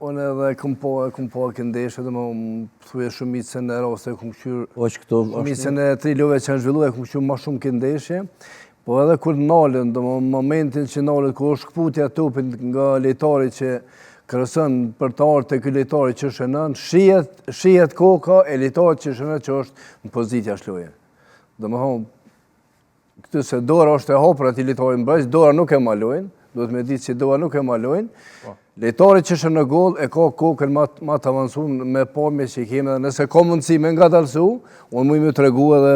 Unë edhe kom po këndeshe dhe më thuje shumicën e raste kom qyrë shumicën e trilove që janë zhvillu e kom qyrë ma shumë këndeshe. Po edhe kur nalën, dhe më momentin që nalën, kur është këputja tupin nga lejtari që kërësën për të artë të këj lejtari që shënën, shihet koka e lejtari që shënën që është në pozitja shloje. Dhe më thonë, këtë se dora është e hapër ati lejtari në brejsh, dora nuk e malojnë, do të me ditë që dora nuk e malojnë. Lejtari që shënë në gol e ka kokën ma të avansu me pamje që i keme dhe nëse ka mundësi me nga dalësu, unë mu i me të regu edhe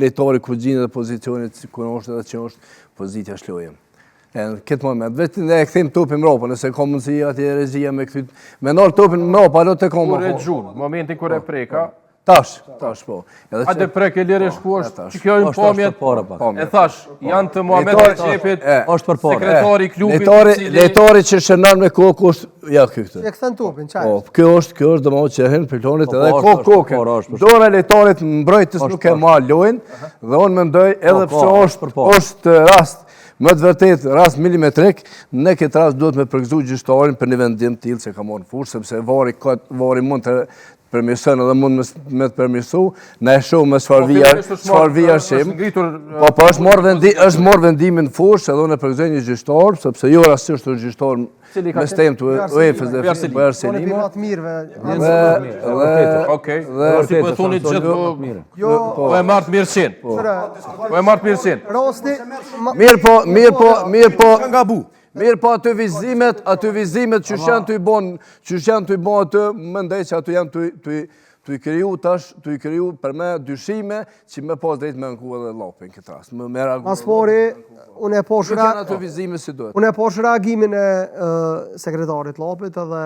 lejtari ku gjinë dhe pozicionit kërë është edhe që është pozitja shloje. Në këtë moment, vetë e këthim topin mrapa, nëse ka mundësi ati e regjia me këtyt, me nërë topin mrapa, alo të koma. Kur e gjunë, momentin kur e preka. Tash, po. A dhe prek e lirë shku është, që kjo në pamjet, e thash, janë të Muhamet Recepit, sekretari klubit. Lejtari që shënën me kokë është, ja kjo këtë. Që e këthën topin, qaj? Kjo është dhe më që e henë për plonit edhe kokën. Dora lejtarit mbrojtës nuk e ma lojnë, dhe unë me ndoj edhe pëse është rast, më të vërtet, rast milimetrik, në këtë rast duhet me përgëzu gjyshtarin për një vendim t'ilë që ka morë në fushë, sepse vari mund të përmirësën edhe mund me të përmirësu, në e shumë me sfar vija shimë, po është morë vendimin fushë edhe unë e përgëzoj një gjyshtar, sepse jo rastisht është gjyshtar me stemë të UEFA dhe Bojar Selima. Okej, si po e thuni gjithë po e martë mirësin. Po e martë mirësin. Mirë po, mirë po aty vizimet që janë të i bon aty, më ndaj që aty janë të i kriju tash, të i kriju për me dyshime që me pas drejt me nku edhe lopin këtë rast. Maspori, unë e posh reagimin e sekretarit lopit edhe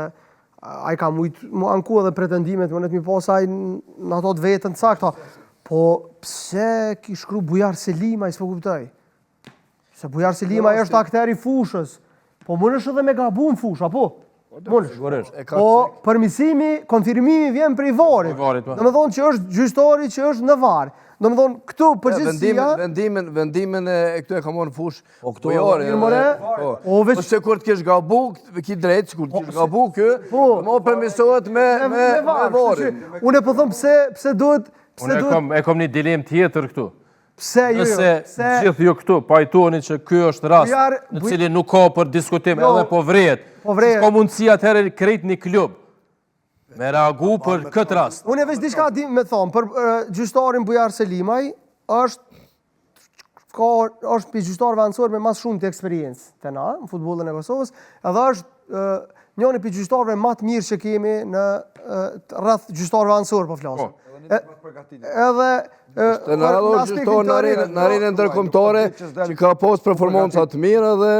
a i ka mujtë mu anku edhe pretendimet, më nëtë mi posaj në ato të vetën të sakta. Po pse ki shkru Bojar Selima, i s'po kuptoj? Se Bojar Selima është akteri fushës, po mund është edhe me gabu në fushë, apo? Po përmisimi, konfirmimi vjen për i varit. Në më thonë që është gjyshtori që është në varë. Në më thonë këtu përgjithësia... Vendimin e këtu e ka morë në fushë. Po se kur të kesh gabu, ki drejtë, kur të kesh gabu kë, mo përmisohet me varin. Unë e po thonë pse duhet... Unë e kom një dilemë tjetër këtu. Nëse gjithë ju këtu pajtoni që kjo është rast në cili nuk ka për diskutim edhe po vrejet, s'ka mundësia të herë krejt një klub me reagu për këtë rast. Unë e veç diçka di me thonë, për gjyshtarin Bojar Selimaj është për gjyshtarëve anësor me mas shumë të eksperiencë të na, në futbollin e Kosovës, edhe është njëni për gjyshtarëve më të mirë që kemi në rreth gjyshtarëve anësor po flasëm. Edhe në arenë ndërkombëtare që ka pas performancat të mira dhe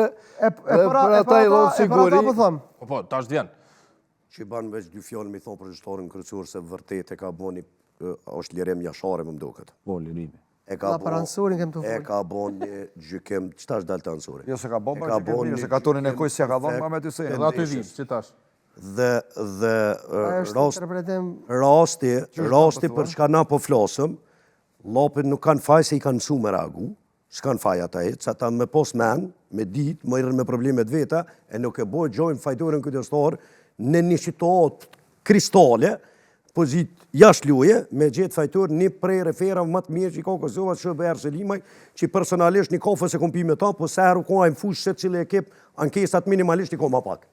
për ata i dhonë siguri. Po, tash djenë. Që i banë veç dy fjallë mi thonë për gjyshtarin kryesor se vërtet e ka boni, është Lirem Jashare më mdoket. Po, Lirimi. E ka bon një gjykim, qëta është dalë të ansuri? Jo se ka bon për gjykim, jo se ka tonin e kujtë si ka dhonë, Muhamet Hussein. Edhe aty vim, që tash. Dhe rasti për çka na po flasëm, lopin nuk kanë faj se i kanë mësu me reagu, s'kanë faj ata e, që ata me pos men, me dit, më irën me problemet veta, e nuk e bojë gjojnë fajtorin këtë starë në një situatë kristale, pozit jashtë luje, me gjithë fajtor një prej referave më të mirë që i ka Kosova, që Bojar Selimaj, që personalisht një kafës e kompime ta, po se heru ka e më fushë se cilë ekip, ankesat minimalisht i ka ma pak.